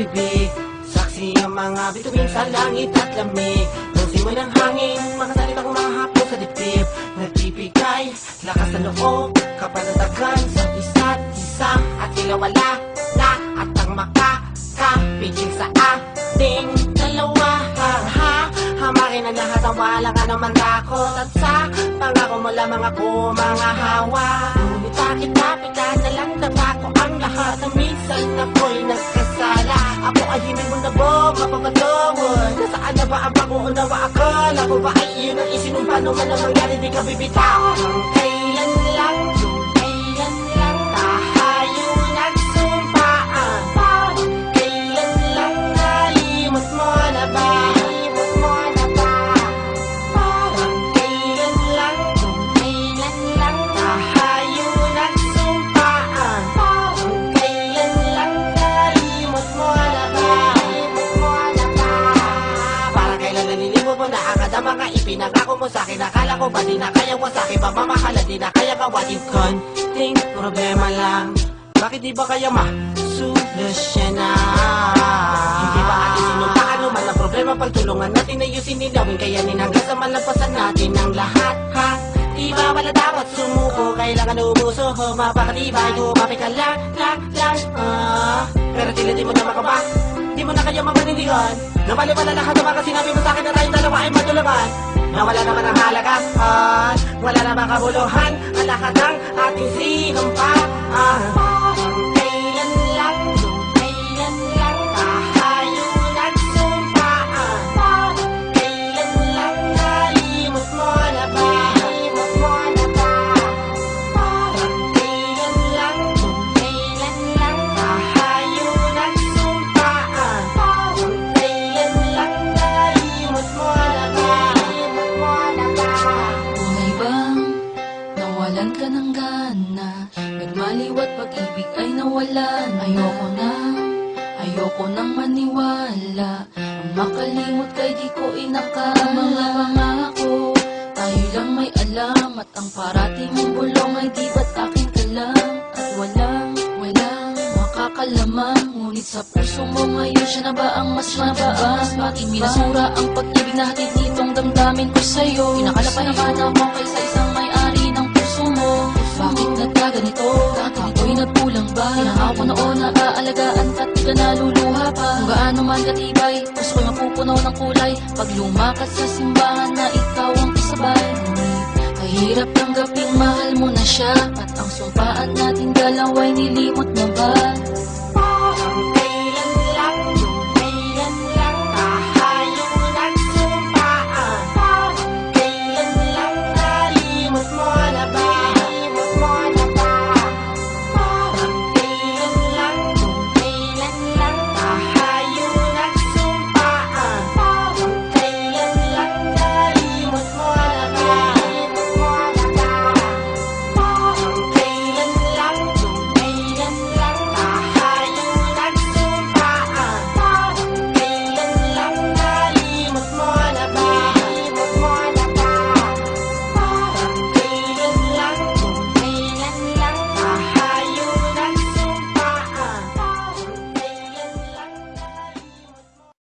bibig. Saksi ang mga bituin sa langit at lamig. Nung simoy ng hangin, makasalita kong mahapon sa dibdib. Nagbibigay lakas na loob, kapanatagan sa isa't isa. At tila wala na at ang makakapigil sa ating dalawa. Hamakin ang lahat ang walang anumang takot. At sa pangako mo lamang ako mga hawa. Ngunit bakit kapit na lang nangako ang lahat. Na minsan ako'y nagkasala. Ako ay hindi mo na ba mapapatawad? Nasaan na ba ang pag-uunawa? Akala ko ba ay iyon ang isinumpa? Nung man ang mangyari di ka bibitaw. Kailan lang tayo nagsumpaan? Kailan lang nalimot mo na ba? Mga ipinangako mo sa'kin, akala ko ba di na kaya wasakin? Pamamahala di na kaya kawatin. Konting problema lang, bakit di ba kaya masolusyonan? Hindi ba atin sinuntaan naman ang problema? Pagtulungan natin ayusin nilawin, kayanin hanggang sa malampasan natin ang lahat. Di ba wala dapat sumuko? Kailangan umuso, mapakatibay, tumapit ka lang. Pero tila di mo na makaba, di mo na kaya mapanindigan. Nawala lahat ng mga sinabi mo sa'kin na tayong dalawa ay matulungan. Nawala naman ang halagahan, wala naman kabuluhan ang lahat ng ating sinumpaan. Kailan lang tayo nagsumpaan? Kailan lang nalimot mo na ba? Kailan lang tayo nagsumpaan? Kailan lang nalimot mo na ba? Tunay bang nawalan ka ng gana? Nagmaliwat pag-ibig ay nawalan. Ayoko nang maniwala. Ang makalimot kay di ko inaka. Mga pangako, tayo lang may alam. At ang parating mong bulong ay di ba't akin ka lang? At walang makakalamang. Ngunit sa puso mo ngayon siya na ba ang mas mababas? Bakit minasura ang pag-ibig na hatid nitong damdamin ko sa'yo? Pinakalapanaman ako kaysa isang may-ari ng puso mo. Bakit nagkaganito? Ako'y nagkulang ba? Tinakaw ko noon na aalagaan ka't di ka naluluha pa. Kung gaano man katibay, puso ko'y mapupunaw ng kulay. Pag lumakad sa simbahan na ikaw ang kasabay. Ngunit kahirap tanggaping mahal mo na siya. At ang sumpaan natin dalawa'y nilimot na ba?